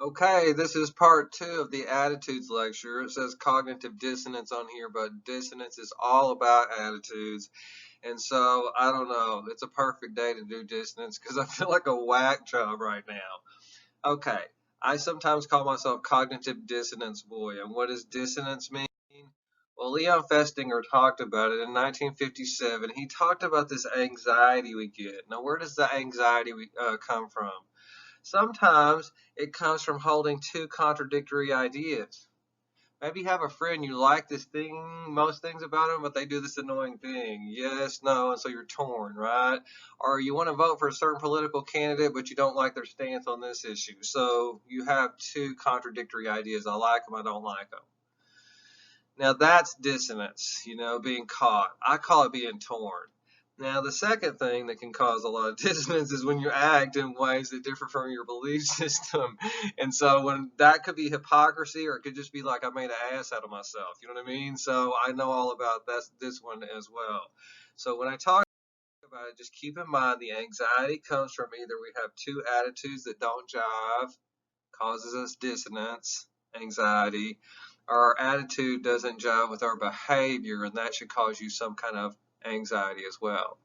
Okay, this is part 2 of the attitudes lecture. It says cognitive dissonance on here, but dissonance is all about attitudes. And so, I don't know, it's a perfect day to do dissonance because I feel like a whack job right now. Okay, I sometimes call myself cognitive dissonance boy. And what does dissonance mean? Well, Leon Festinger talked about it in 1957. He talked about this anxiety we get. Now, where does the anxiety come from? Sometimes it comes from holding two contradictory ideas. Maybe you have a friend you like this thing, most things about them, but they do this annoying thing. Yes, no, and so you're torn, right? Or you want to vote for a certain political candidate, but you don't like their stance on this issue. So you have two contradictory ideas. I like them, I don't like them. Now that's dissonance, being caught. I call it being torn. Now, the second thing that can cause a lot of dissonance is when you act in ways that differ from your belief system. And so when that could be hypocrisy, or it could just be like I made an ass out of myself. You know what I mean? So I know all about this one as well. So when I talk about it, just keep in mind the anxiety comes from either we have two attitudes that don't jive, causes us dissonance, anxiety, or our attitude doesn't jive with our behavior, and that should cause you some kind of anxiety as well.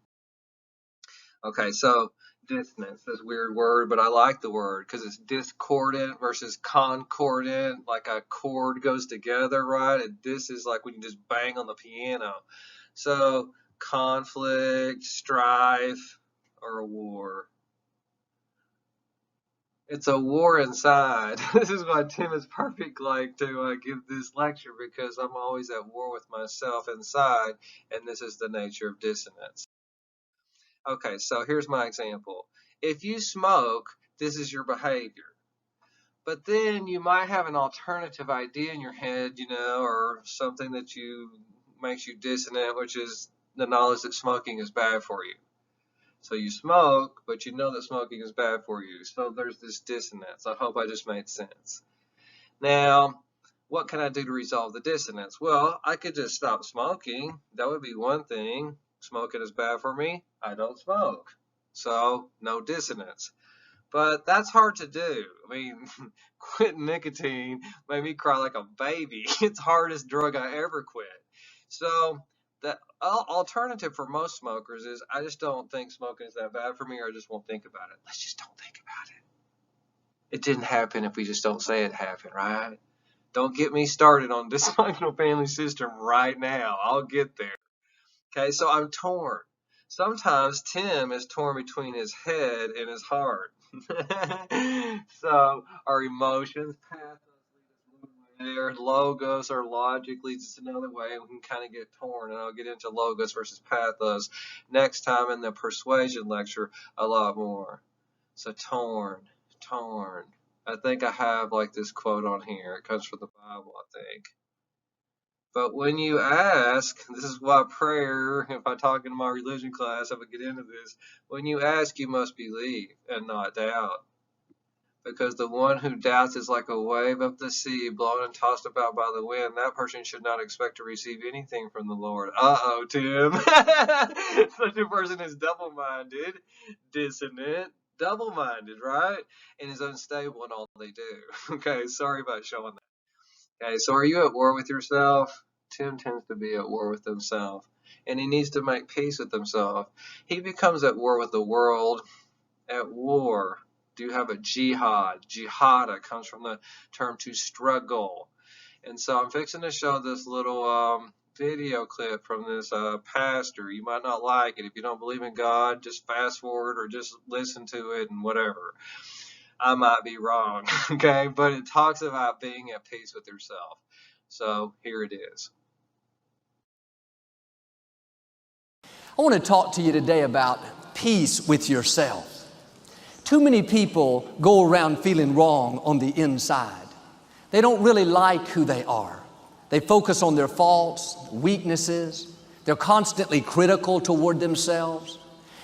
Okay, so dissonance, this weird word, but I like the word because it's discordant versus concordant, like a chord goes together, right? And this is like when you just bang on the piano. So conflict, strife, or a war. It's a war inside. This is why Tim is perfect to give this lecture, because I'm always at war with myself inside, and this is the nature of dissonance. Okay, so here's my example. If you smoke, this is your behavior. But then you might have an alternative idea in your head, or something that makes you dissonant, which is the knowledge that smoking is bad for you. So you smoke, but you know that smoking is bad for you. So there's this dissonance. I hope I just made sense. Now, what can I do to resolve the dissonance? Well, I could just stop smoking. That would be one thing. Smoking is bad for me. I don't smoke. So no dissonance. But that's hard to do. I mean, quitting nicotine made me cry like a baby. It's the hardest drug I ever quit. So the alternative for most smokers is I just don't think smoking is that bad for me, or I just won't think about it. Let's just don't think about it. It didn't happen if we just don't say it happened, right? Don't get me started on dysfunctional family system right now. I'll get there. Okay, so I'm torn. Sometimes Tim is torn between his head and his heart. So our emotions, pathos there, logos or logic leads us another way, and we can kind of get torn, and I'll get into logos versus pathos next time in the persuasion lecture a lot more. So torn. I think I have this quote on here. It comes from the Bible, I think. But when you ask, this is why prayer, if I talk in my religion class, I would get into this. When you ask, you must believe and not doubt. Because the one who doubts is like a wave of the sea, blown and tossed about by the wind. That person should not expect to receive anything from the Lord. Uh-oh, Tim. Such a person is double-minded, dissonant, double-minded, right? And is unstable in all they do. Okay, sorry about showing that. Okay, so are you at war with yourself? Tim tends to be at war with himself, and he needs to make peace with himself. He becomes at war with the world. At war. Do you have a jihad? Jihada comes from the term to struggle. And so I'm fixing to show this little video clip from this pastor. You might not like it. If you don't believe in God, just fast forward or just listen to it and whatever. I might be wrong, okay? But it talks about being at peace with yourself. So here it is. I want to talk to you today about peace with yourself. Too many people go around feeling wrong on the inside. They don't really like who they are. They focus on their faults, weaknesses. They're constantly critical toward themselves.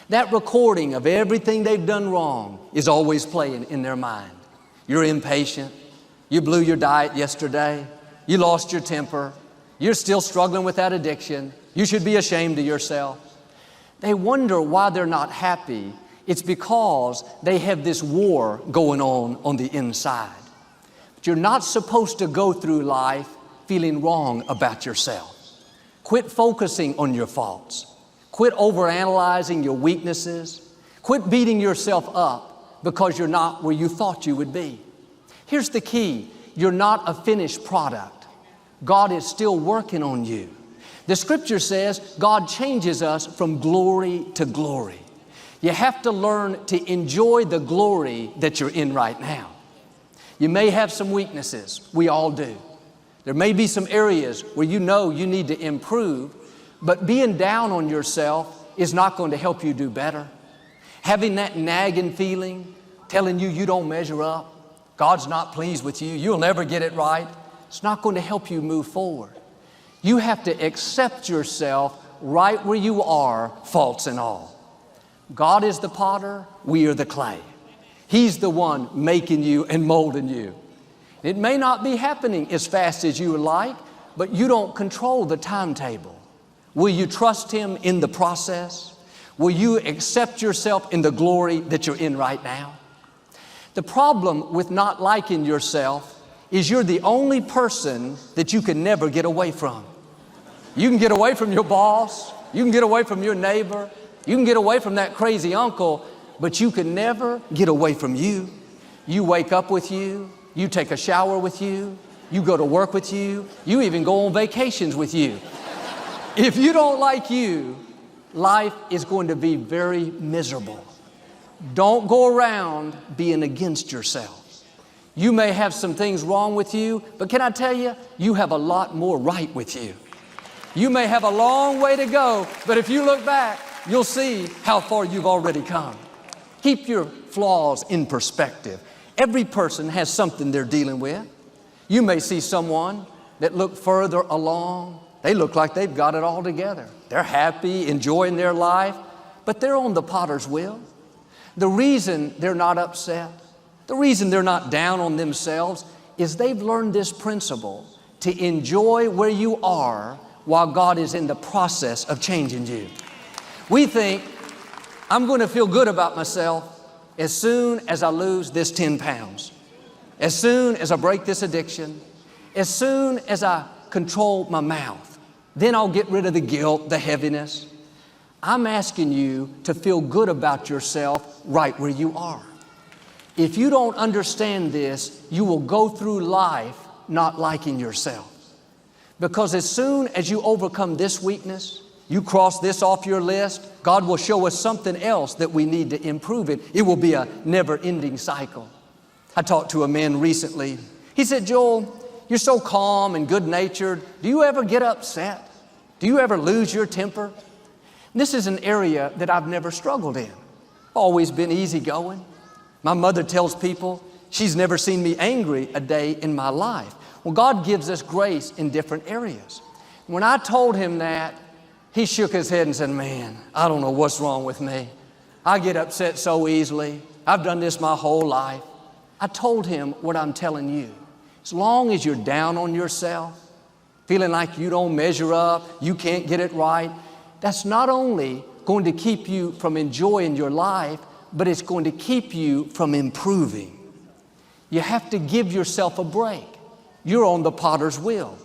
That recording of everything they've done wrong is always playing in their mind. You're impatient. You blew your diet yesterday. You lost your temper. You're still struggling with that addiction. You should be ashamed of yourself. They wonder why they're not happy. It's because they have this war going on the inside. But you're not supposed to go through life feeling wrong about yourself. Quit focusing on your faults. Quit overanalyzing your weaknesses. Quit beating yourself up because you're not where you thought you would be. Here's the key. You're not a finished product. God is still working on you. The scripture says God changes us from glory to glory. You have to learn to enjoy the glory that you're in right now. You may have some weaknesses. We all do. There may be some areas where you know you need to improve, but being down on yourself is not going to help you do better. Having that nagging feeling, telling you you don't measure up, God's not pleased with you, you'll never get it right, it's not going to help you move forward. You have to accept yourself right where you are, faults and all. God is the potter, we are the clay. He's the one making you and molding you. It may not be happening as fast as you would like, but you don't control the timetable. Will you trust Him in the process? Will you accept yourself in the glory that you're in right now? The problem with not liking yourself is you're the only person that you can never get away from. You can get away from your boss, you can get away from your neighbor, you can get away from that crazy uncle, but you can never get away from you. You wake up with you, you take a shower with you, you go to work with you, you even go on vacations with you. If you don't like you, life is going to be very miserable. Don't go around being against yourself. You may have some things wrong with you, but can I tell you, you have a lot more right with you. You may have a long way to go, but if you look back, you'll see how far you've already come. Keep your flaws in perspective. Every person has something they're dealing with. You may see someone that look further along. They look like they've got it all together. They're happy, enjoying their life, but they're on the potter's wheel. The reason they're not upset, the reason they're not down on themselves is they've learned this principle to enjoy where you are while God is in the process of changing you. We think, I'm going to feel good about myself as soon as I lose this 10 pounds, as soon as I break this addiction, as soon as I control my mouth. Then I'll get rid of the guilt, the heaviness. I'm asking you to feel good about yourself right where you are. If you don't understand this, you will go through life not liking yourself. Because as soon as you overcome this weakness, you cross this off your list, God will show us something else that we need to improve it. It will be a never-ending cycle. I talked to a man recently. He said, Joel, you're so calm and good-natured. Do you ever get upset? Do you ever lose your temper? This is an area that I've never struggled in. Always been easygoing. My mother tells people she's never seen me angry a day in my life. Well, God gives us grace in different areas. When I told him that, he shook his head and said, man, I don't know what's wrong with me. I get upset so easily. I've done this my whole life. I told him what I'm telling you. As long as you're down on yourself, feeling like you don't measure up, you can't get it right, that's not only going to keep you from enjoying your life, but it's going to keep you from improving. You have to give yourself a break. You're on the potter's wheel.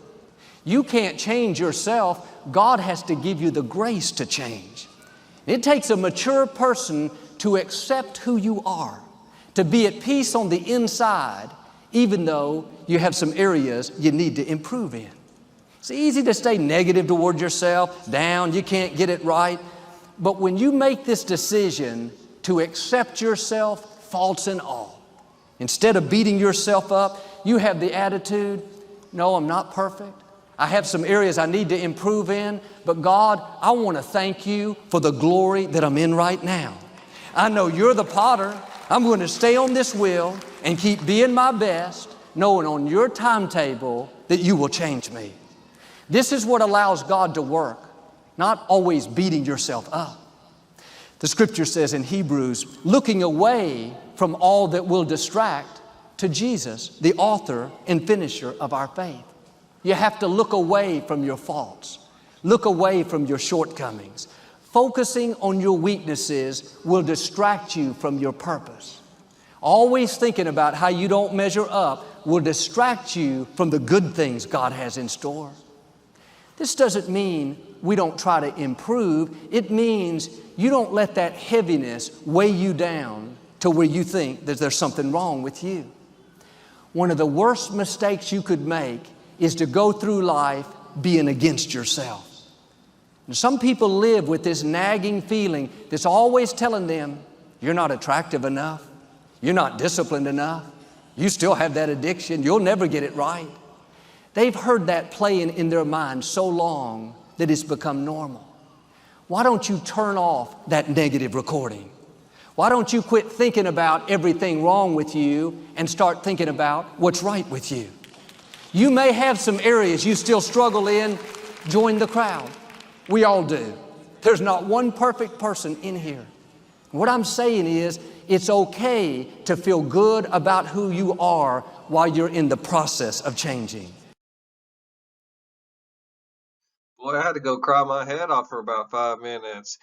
You can't change yourself. God has to give you the grace to change. It takes a mature person to accept who you are, to be at peace on the inside, even though you have some areas you need to improve in. It's easy to stay negative toward yourself, down, you can't get it right. But when you make this decision to accept yourself, faults and all, instead of beating yourself up, you have the attitude, no, I'm not perfect. I have some areas I need to improve in, but God, I want to thank you for the glory that I'm in right now. I know you're the potter. I'm going to stay on this wheel and keep being my best, knowing on your timetable that you will change me. This is what allows God to work, not always beating yourself up. The scripture says in Hebrews, looking away from all that will distract to Jesus, the author and finisher of our faith. You have to look away from your faults. Look away from your shortcomings. Focusing on your weaknesses will distract you from your purpose. Always thinking about how you don't measure up will distract you from the good things God has in store. This doesn't mean we don't try to improve. It means you don't let that heaviness weigh you down to where you think that there's something wrong with you. One of the worst mistakes you could make is to go through life being against yourself. And some people live with this nagging feeling that's always telling them, you're not attractive enough, you're not disciplined enough, you still have that addiction, you'll never get it right. They've heard that playing in their mind so long that it's become normal. Why don't you turn off that negative recording? Why don't you quit thinking about everything wrong with you and start thinking about what's right with you? You may have some areas you still struggle in. Join the crowd. We all do. There's not one perfect person in here. What I'm saying is, it's okay to feel good about who you are while you're in the process of changing. Boy, I had to go cry my head off for about 5 minutes.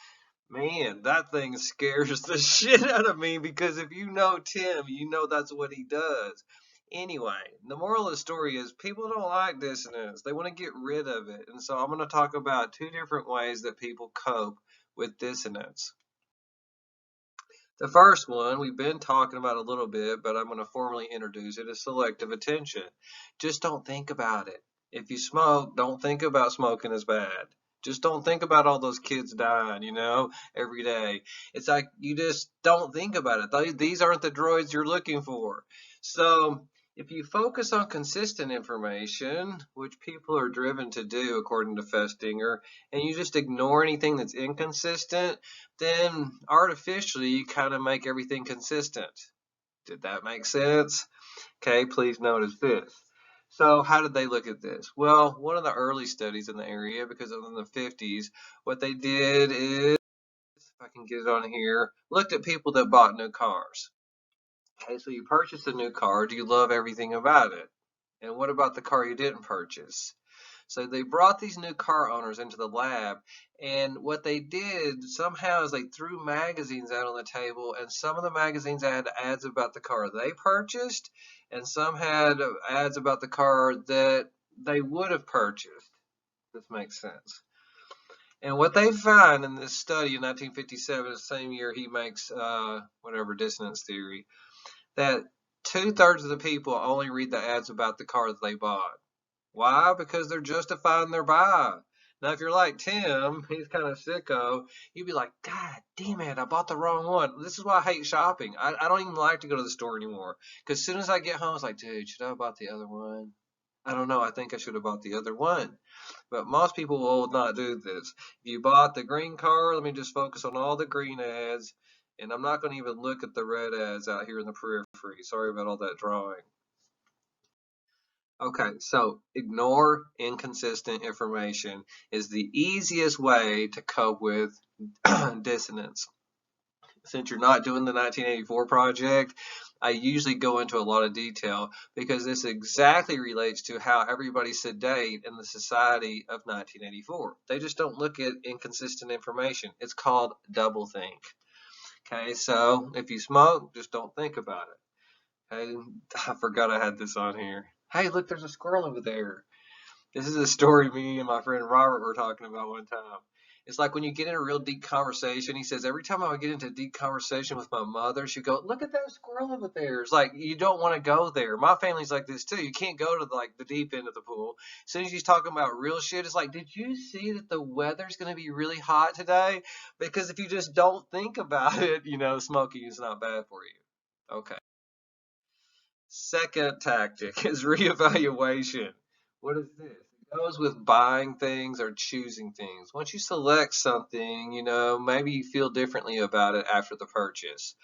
Man, that thing scares the shit out of me because if you know Tim, you know that's what he does. Anyway, the moral of the story is people don't like dissonance. They want to get rid of it. And so I'm going to talk about 2 different ways that people cope with dissonance. The first one we've been talking about a little bit, but I'm going to formally introduce it, is selective attention. Just don't think about it. If you smoke, don't think about smoking is bad. Just don't think about all those kids dying, every day. It's like you just don't think about it. These aren't the droids you're looking for. So if you focus on consistent information, which people are driven to do according to Festinger, and you just ignore anything that's inconsistent, then artificially you kind of make everything consistent. Did that make sense? Okay, please notice this. So how did they look at this? Well, one of the early studies in the area, because it was in the 50s, what they did is, if I can get it on here, looked at people that bought new cars. Okay, so you purchased a new car. Do you love everything about it? And what about the car you didn't purchase? So they brought these new car owners into the lab, and what they did somehow is they threw magazines out on the table, and some of the magazines had ads about the car they purchased, and some had ads about the car that they would have purchased. This makes sense. And what they find in this study in 1957, the same year he makes whatever dissonance theory, that 2/3 of the people only read the ads about the car that they bought. Why? Because they're justifying their buy. Now, if you're like Tim, he's kind of sicko, you'd be like, God damn it, I bought the wrong one. This is why I hate shopping. I don't even like to go to the store anymore. Because as soon as I get home, it's like, dude, should I have bought the other one? I don't know. I think I should have bought the other one. But most people will not do this. If you bought the green car, let me just focus on all the green ads. And I'm not going to even look at the red ads out here in the periphery. Sorry about all that drawing. Okay, so ignore inconsistent information is the easiest way to cope with dissonance. Since you're not doing the 1984 project, I usually go into a lot of detail because this exactly relates to how everybody sedate in the society of 1984. They just don't look at inconsistent information. It's called doublethink. Okay, so if you smoke, just don't think about it. Okay, I forgot I had this on here. Hey, look, there's a squirrel over there. This is a story me and my friend Robert were talking about one time. It's like when you get in a real deep conversation, he says, every time I would get into a deep conversation with my mother, she'd go, look at that squirrel over there. It's like, you don't want to go there. My family's like this too. You can't go to the deep end of the pool. As soon as he's talking about real shit, it's like, did you see that the weather's going to be really hot today? Because if you just don't think about it, smoking is not bad for you. Okay. Second tactic is reevaluation. What is this? It goes with buying things or choosing things. Once you select something, maybe you feel differently about it after the purchase.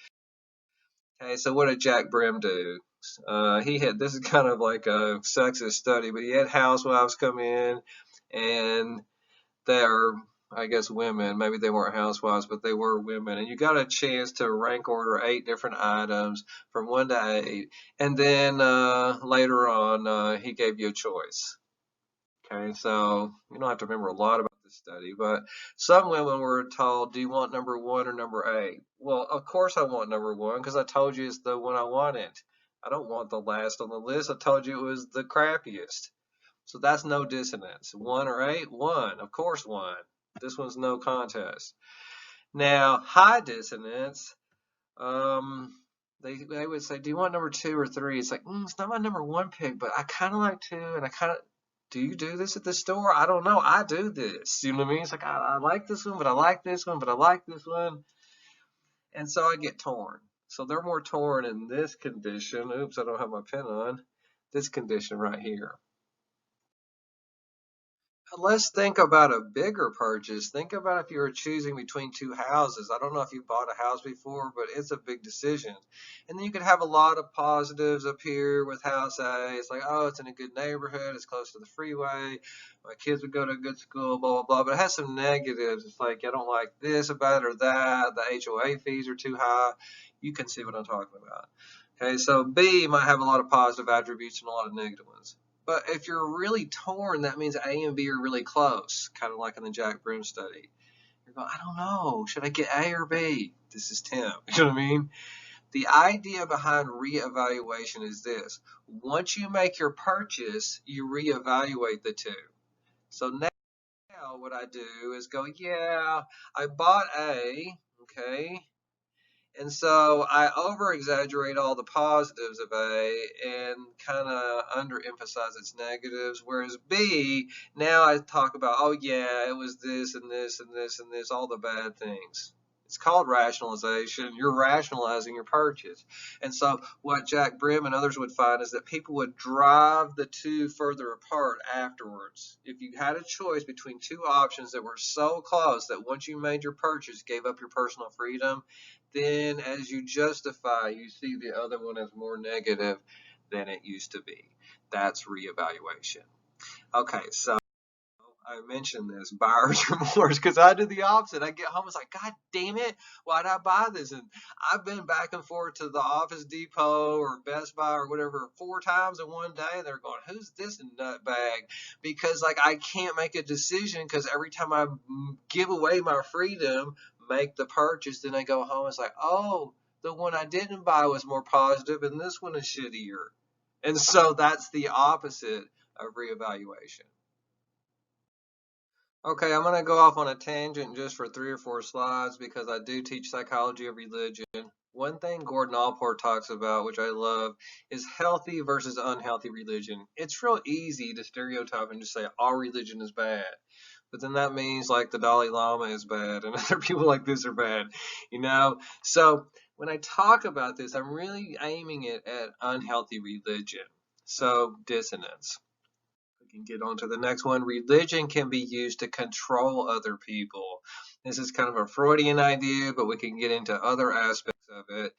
Okay, so what did Jack Brim do? This is kind of like a sexist study, but he had housewives come in and they're, I guess, women. Maybe they weren't housewives, but they were women. And you got a chance to rank order 8 different items from 1 to 8. And then later on, he gave you a choice. Okay, so you don't have to remember a lot about this study, but some women were told, do you want number 1 or number 8? Well, of course I want number 1 because I told you it's the one I wanted. I don't want the last on the list. I told you it was the crappiest. So that's no dissonance. 1 or 8? 1. Of course 1. This one's no contest. Now, high dissonance, they would say, do you want number 2 or 3? It's like, it's not my number 1 pick, but I kind of like 2, and I kind of, do you do this at the store? I don't know. I do this. You know what I mean? It's like, I like this one, but I like this one, but I like this one. And so I get torn. So they're more torn in this condition. Oops, I don't have my pen on. This condition right here. Let's think about a bigger purchase. Think about if you were choosing between 2 houses. I don't know if you bought a house before, but it's a big decision. And then you could have a lot of positives up here with house A. It's like, oh, it's in a good neighborhood. It's close to the freeway. My kids would go to a good school, blah, blah, blah. But it has some negatives. It's like, I don't like this about it or that. The HOA fees are too high. You can see what I'm talking about. Okay, so B might have a lot of positive attributes and a lot of negative ones. But if you're really torn, that means A and B are really close, kind of like in the Jack Brim study. You're going, I don't know, should I get A or B? This is Tim. You know what I mean? The idea behind reevaluation is this. Once you make your purchase, you reevaluate the two. So now what I do is go, yeah, I bought A, okay, and so I over exaggerate all the positives of A and kind of underemphasize its negatives. Whereas B, now I talk about, oh yeah, it was this and this and this and this, all the bad things. It's called rationalization. You're rationalizing your purchase. And so what Jack Brim and others would find is that people would drive the two further apart afterwards. If you had a choice between two options that were so close that once you made your purchase, gave up your personal freedom, then as you justify, you see the other one as more negative than it used to be. That's reevaluation. Okay, so I mentioned this buyer's remorse because I do the opposite. I get home, it's like, God damn it, why did I buy this? And I've been back and forth to the Office Depot or Best Buy or whatever 4 times in one day. And they're going, who's this nutbag? Because like I can't make a decision because every time I give away my freedom, make the purchase, then I go home. It's like, oh, the one I didn't buy was more positive, and this one is shittier. And so that's the opposite of reevaluation. Okay, I'm going to go off on a tangent just for 3 or 4 slides because I do teach psychology of religion. One thing Gordon Allport talks about, which I love, is healthy versus unhealthy religion. It's real easy to stereotype and just say all religion is bad. But then that means like the Dalai Lama is bad and other people like this are bad, you know? So when I talk about this, I'm really aiming it at unhealthy religion. So dissonance. We can get on to the next one. Religion can be used to control other people. This is kind of a Freudian idea, but we can get into other aspects of it.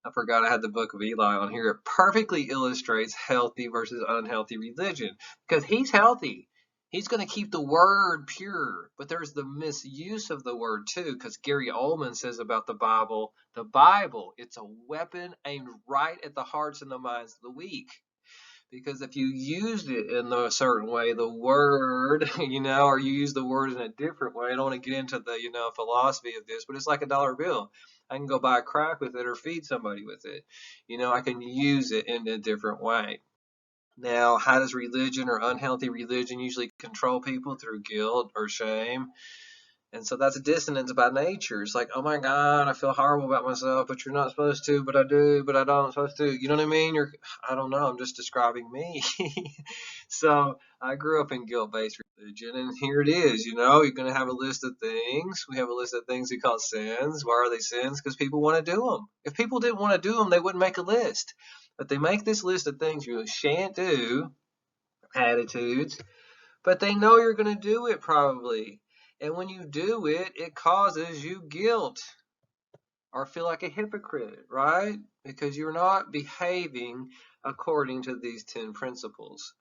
I forgot I had the book of Eli on here. It perfectly illustrates healthy versus unhealthy religion because he's healthy. He's going to keep the word pure, but there's the misuse of the word too, because Gary Oldman says about the Bible, it's a weapon aimed right at the hearts and the minds of the weak. Because if you used it in a certain way, the word, or you use the word in a different way, I don't want to get into the, philosophy of this, but it's like a dollar bill. I can go buy a crack with it or feed somebody with it. I can use it in a different way. Now, how does religion or unhealthy religion usually control people? Through guilt or shame. And so that's a dissonance by nature. It's like, oh my God, I feel horrible about myself, but you're not supposed to, but I do, but I don't supposed to. You know what I mean? I don't know. I'm just describing me. So I grew up in guilt-based religion, and here it is. You're going to have a list of things. We have a list of things we call sins. Why are they sins? Because people want to do them. If people didn't want to do them, they wouldn't make a list. But they make this list of things you shan't do, attitudes, but they know you're going to do it probably. And when you do it, it causes you guilt or feel like a hypocrite, right? Because you're not behaving according to these 10 principles.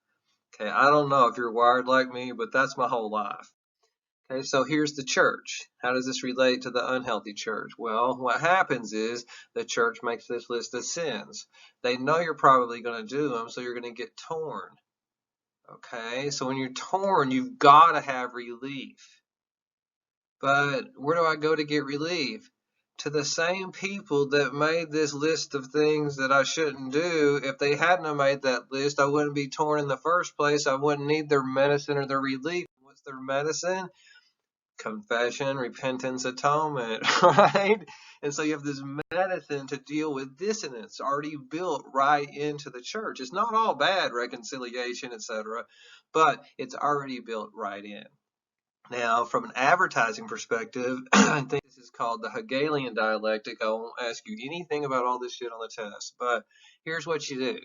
Okay, I don't know if you're wired like me, but that's my whole life. Okay, so here's the church. How does this relate to the unhealthy church? Well, what happens is the church makes this list of sins. They know you're probably going to do them, so you're going to get torn. Okay, so when you're torn, you've got to have relief. But where do I go to get relief? to the same people that made this list of things that I shouldn't do. If they hadn't have made that list, I wouldn't be torn in the first place. I wouldn't need their medicine or their relief. What's their medicine? Confession, repentance, atonement, right? And so you have this medicine to deal with dissonance already built right into the church. It's not all bad, reconciliation, etc., but it's already built right in. Now, from an advertising perspective, I think this is called the Hegelian Dialectic. I won't ask you anything about all this shit on the test, but here's what you do.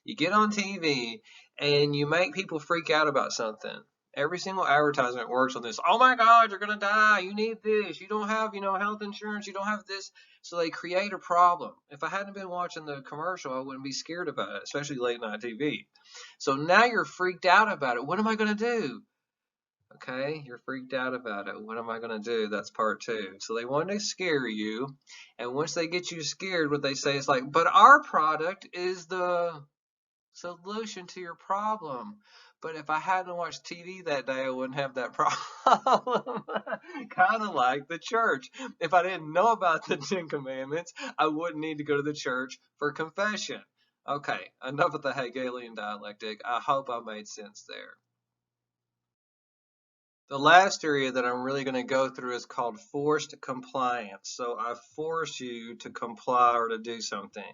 You get on TV and you make people freak out about something. Every single advertisement works on this. Oh my God, you're going to die. You need this. You don't have, health insurance. You don't have this. So they create a problem. If I hadn't been watching the commercial, I wouldn't be scared about it, especially late night TV. So now you're freaked out about it. What am I going to do? Okay, you're freaked out about it. What am I going to do? That's part two. So they want to scare you. And once they get you scared, what they say is like, but our product is the solution to your problem. But if I hadn't watched TV that day, I wouldn't have that problem. Kind of like the church. If I didn't know about the Ten Commandments, I wouldn't need to go to the church for confession. Okay, enough of the Hegelian dialectic. I hope I made sense there. The last area that I'm really going to go through is called forced compliance. So I force you to comply or to do something.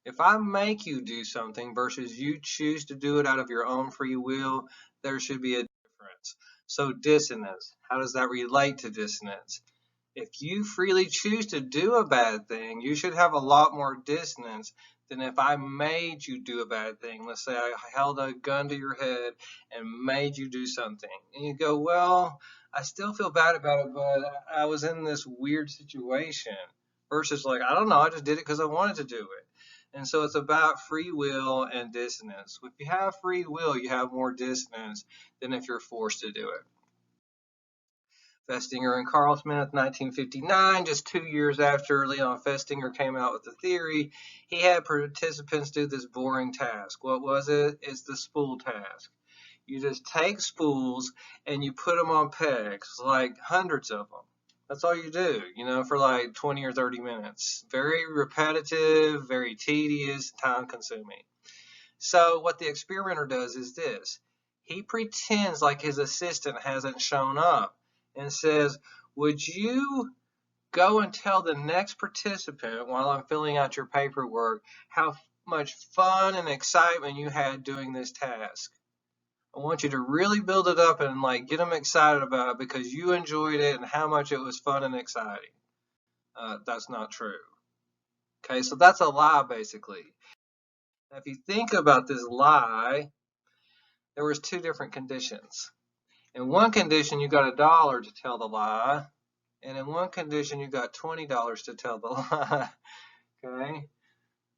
If I make you do something versus you choose to do it out of your own free will, there should be a difference. So dissonance, how does that relate to dissonance? If you freely choose to do a bad thing, you should have a lot more dissonance than if I made you do a bad thing. Let's say I held a gun to your head and made you do something. And you go, well, I still feel bad about it, but I was in this weird situation. Versus like, I don't know, I just did it because I wanted to do it. And so it's about free will and dissonance. If you have free will, you have more dissonance than if you're forced to do it. Festinger and Carl Smith, 1959, just 2 years after Leon Festinger came out with the theory, he had participants do this boring task. What was it? It's the spool task. You just take spools and you put them on pegs, like hundreds of them. That's all you do, for like 20 or 30 minutes. Very repetitive, very tedious, time consuming. So what the experimenter does is this. He pretends like his assistant hasn't shown up and says, would you go and tell the next participant while I'm filling out your paperwork how much fun and excitement you had doing this task? I want you to really build it up and get them excited about it because you enjoyed it and how much it was fun and exciting. That's not true. Okay, so that's a lie basically. Now, if you think about this lie, there was two different conditions. In one condition, you got $1 to tell the lie, and in one condition, you got $20 to tell the lie. Okay?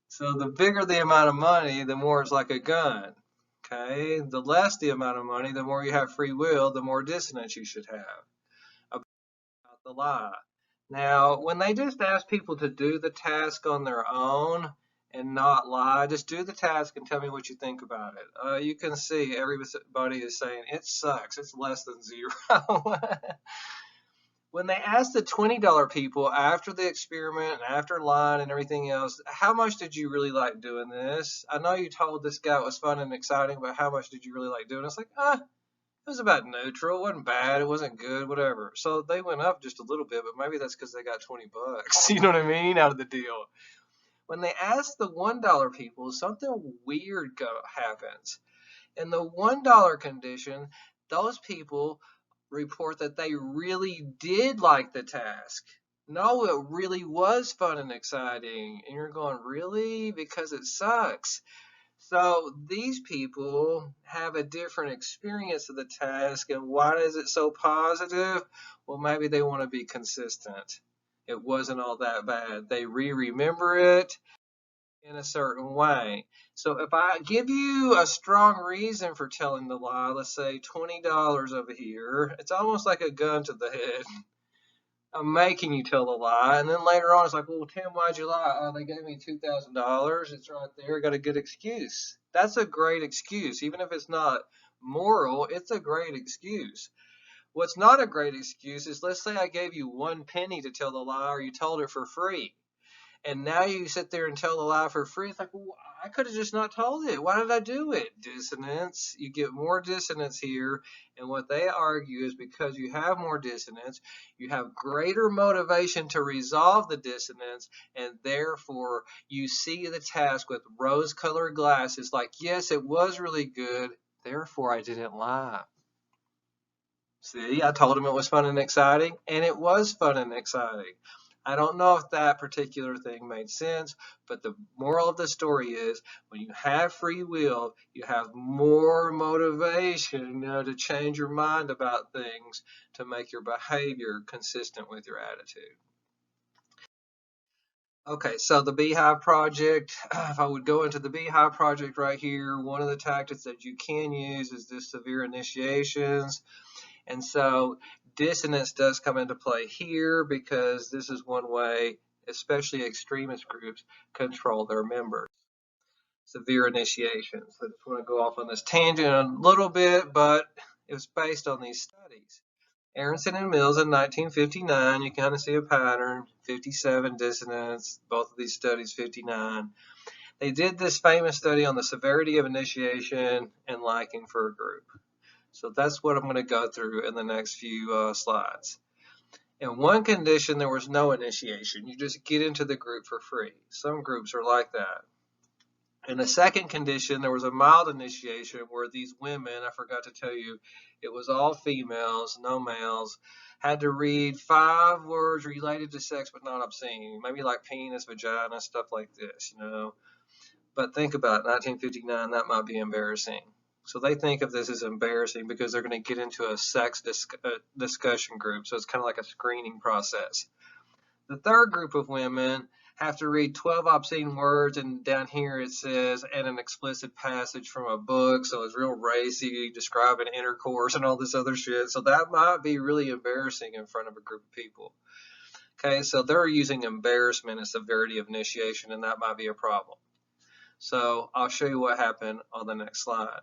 So the bigger the amount of money, the more it's like a gun. Okay? The less the amount of money, the more you have free will, the more dissonance you should have about the lie. Now, when they just ask people to do the task on their own and not lie, just do the task and tell me what you think about it. You can see everybody is saying, it sucks, it's less than zero. When they asked the $20 people after the experiment and after lying and everything else, how much did you really like doing this? I know you told this guy it was fun and exciting, but how much did you really like doing it? It's like, it was about neutral. It wasn't bad. It wasn't good, whatever. So they went up just a little bit, but maybe that's because they got $20. You know what I mean? Out of the deal. When they ask the $1 people, something weird happens. In the $1 condition, those people report that they really did like the task. No, it really was fun and exciting. And you're going, really? Because it sucks. So these people have a different experience of the task. And why is it so positive? Well, maybe they want to be consistent. It wasn't all that bad. They remember it in a certain way. So if I give you a strong reason for telling the lie, let's say $20 over here, it's almost like a gun to the head. I'm making you tell the lie, and then later on it's like, well, Tim, why'd you lie? Oh, they gave me $2,000. It's right there. I got a good excuse. That's a great excuse, even if it's not moral. It's a great excuse. What's not a great excuse is, let's say I gave you 1 penny to tell the lie, or you told it for free. And now you sit there and tell the lie for free. It's like, well, I could have just not told it. Why did I do it? Dissonance. You get more dissonance here. And what they argue is, because you have more dissonance, you have greater motivation to resolve the dissonance. And therefore, you see the task with rose-colored glasses. Like, yes, it was really good. Therefore, I didn't lie. See, I told him it was fun and exciting, and it was fun and exciting. I don't know if that particular thing made sense, but the moral of the story is, when you have free will, you have more motivation, to change your mind about things, to make your behavior consistent with your attitude. Okay, so the Beehive Project, if I would go into the Beehive Project right here, one of the tactics that you can use is this severe initiations. And so dissonance does come into play here, because this is one way, especially extremist groups, control their members. Severe initiations. So I just want to go off on this tangent a little bit, but it was based on these studies. Aronson and Mills in 1959, you kind of see a pattern. 57 dissonance, both of these studies 59. They did this famous study on the severity of initiation and liking for a group. So that's what I'm going to go through in the next few slides. In one condition, there was no initiation. You just get into the group for free. Some groups are like that. In the second condition, there was a mild initiation where these women, I forgot to tell you, it was all females, no males, had to read 5 words related to sex but not obscene. Maybe like penis, vagina, stuff like this, But think about it, 1959, that might be embarrassing. So they think of this as embarrassing because they're going to get into a sex discussion group. So it's kind of like a screening process. The third group of women have to read 12 obscene words, and down here it says, and an explicit passage from a book. So it's real racy, describing intercourse and all this other shit. So that might be really embarrassing in front of a group of people. Okay, so they're using embarrassment as severity of initiation, and that might be a problem. So I'll show you what happened on the next slide.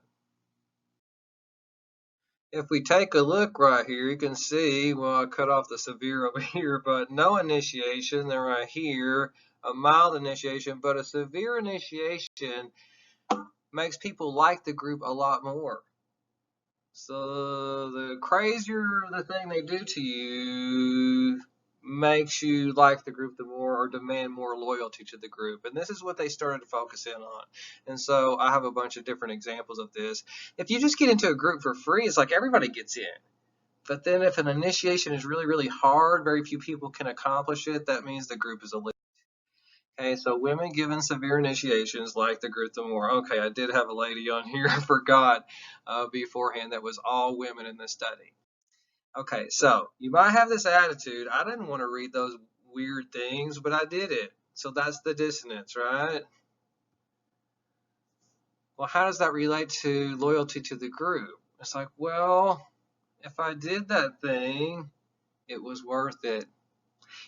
If we take a look right here, you can see, well, I cut off the severe over here, but no initiation, then right here, a mild initiation, but a severe initiation makes people like the group a lot more. So the crazier the thing they do to you makes you like the group the more, or demand more loyalty to the group. And this is what they started to focus in on. And so I have a bunch of different examples of this. If you just get into a group for free, it's like everybody gets in. But then if an initiation is really, really hard, very few people can accomplish it, that means the group is elite. Okay, so women given severe initiations like the group the more. Okay, I did have a lady on here, I forgot beforehand, that was all women in this study. Okay, so you might have this attitude, I didn't want to read those weird things, but I did it. So that's the dissonance, right? Well, how does that relate to loyalty to the group? It's like, well, if I did that thing, it was worth it.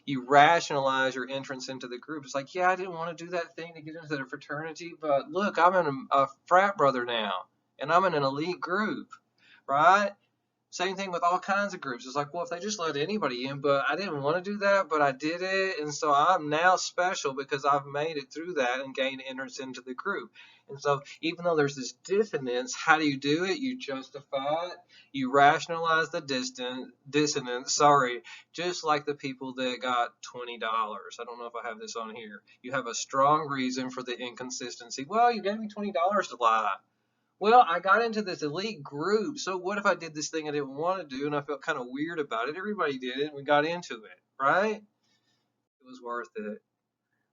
You rationalize your entrance into the group. It's like, yeah, I didn't want to do that thing to get into the fraternity, but look, I'm in a frat brother now, and I'm in an elite group, right? Same thing with all kinds of groups. It's like, well, if they just let anybody in, but I didn't want to do that, but I did it, and so I'm now special because I've made it through that and gained entrance into the group. And so even though there's this dissonance, how do you do it? You justify it. You rationalize the dissonance, just like the people that got $20. I don't know if I have this on here. You have a strong reason for the inconsistency. Well, you gave me $20 to lie. Well, I got into this elite group, so what if I did this thing I didn't want to do and I felt kind of weird about it? Everybody did it and we got into it, right? It was worth it.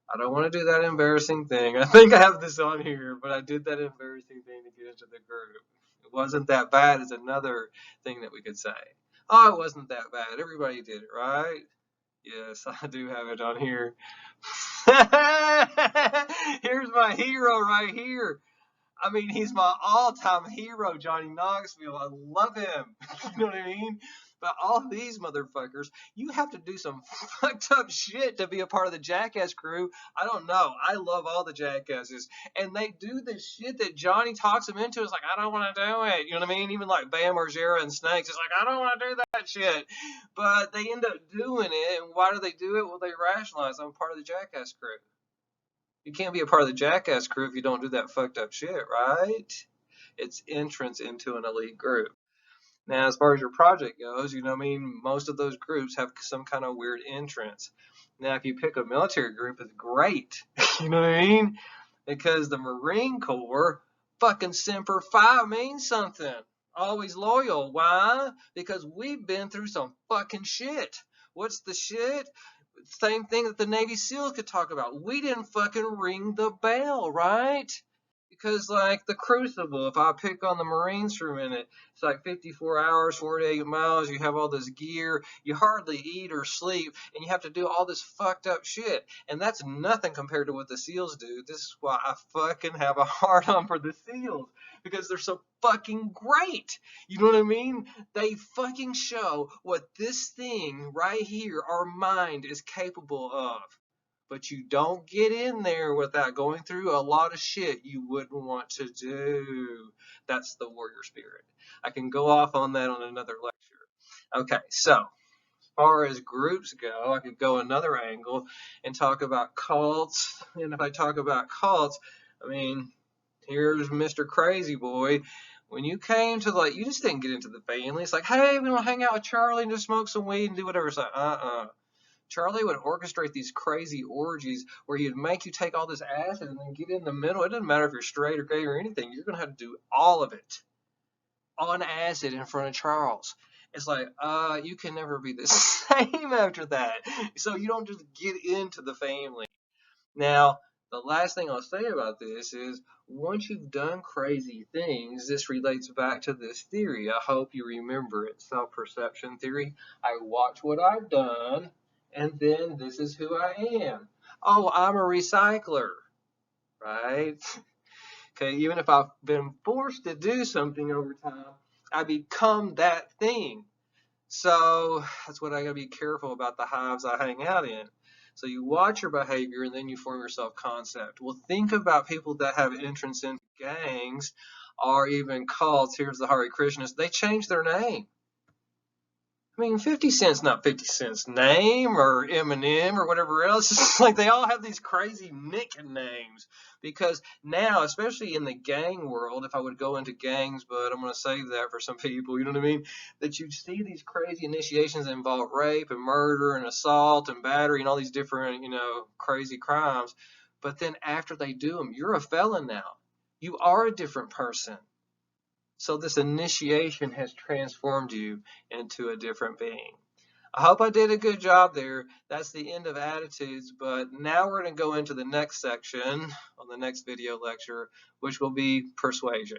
I don't want to do that embarrassing thing. I think I have this on here, but I did that embarrassing thing to get into the group. It wasn't that bad is another thing that we could say. Oh, it wasn't that bad. Everybody did it, right? Yes, I do have it on here. Here's my hero right here. I mean, he's my all-time hero, Johnny Knoxville. I love him. You know what I mean? But all these motherfuckers, you have to do some fucked up shit to be a part of the Jackass crew. I don't know. I love all the Jackasses. And they do this shit that Johnny talks them into. It's like, I don't want to do it. You know what I mean? Even like Bam Margera and Snakes. It's like, I don't want to do that shit. But they end up doing it. And why do they do it? Well, they rationalize, I'm part of the Jackass crew. You can't be a part of the Jackass crew if you don't do that fucked up shit, right? It's entrance into an elite group. Now, as far as your project goes, you know what I mean, most of those groups have some kind of weird entrance. Now, if you pick a military group, it's great. You know what I mean? Because the Marine Corps, fucking Semper Fi means something. Always loyal. Why? Because we've been through some fucking shit. What's the shit? Same thing that the Navy SEALs could talk about. We didn't fucking ring the bell, right? Because, like, the Crucible, if I pick on the Marines for a minute, it's like 54 hours, 48 miles, you have all this gear, you hardly eat or sleep, and you have to do all this fucked up shit. And that's nothing compared to what the SEALs do. This is why I fucking have a hard on for the SEALs, because they're so fucking great. You know what I mean? They fucking show what this thing right here, our mind, is capable of. But you don't get in there without going through a lot of shit you wouldn't want to do. That's the warrior spirit. I can go off on that on another lecture. Okay, so as far as groups go, I could go another angle and talk about cults. And if I talk about cults, I mean, here's Mr. Crazy Boy. When you came to, like, you just didn't get into the family. It's like, hey, we want to hang out with Charlie and just smoke some weed and do whatever. It's like, Charlie would orchestrate these crazy orgies where he'd make you take all this acid and then get in the middle. It doesn't matter if you're straight or gay or anything. You're going to have to do all of it on acid in front of Charles. It's like, you can never be the same after that. So you don't just get into the family. Now, the last thing I'll say about this is, once you've done crazy things, this relates back to this theory. I hope you remember it. Self-perception theory. I watch what I've done, and then this is who I am. Oh, I'm a recycler, right? Okay, even if I've been forced to do something over time, I become that thing. So that's what I gotta be careful about the hives I hang out in. So you watch your behavior and then you form your self-concept. Well, think about people that have entrance into gangs or even cults. Here's the Hare Krishnas. They change their name. I mean, 50 Cent's not 50 Cent's name or Eminem or whatever else. It's like they all have these crazy nicknames because now, especially in the gang world, if I would go into gangs, but I'm going to save that for some people, you know what I mean? That you see these crazy initiations that involve rape and murder and assault and battery and all these different, crazy crimes. But then after they do them, you're a felon now. You are a different person. So this initiation has transformed you into a different being. I hope I did a good job there. That's the end of attitudes, but now we're going to go into the next section on the next video lecture, which will be persuasion.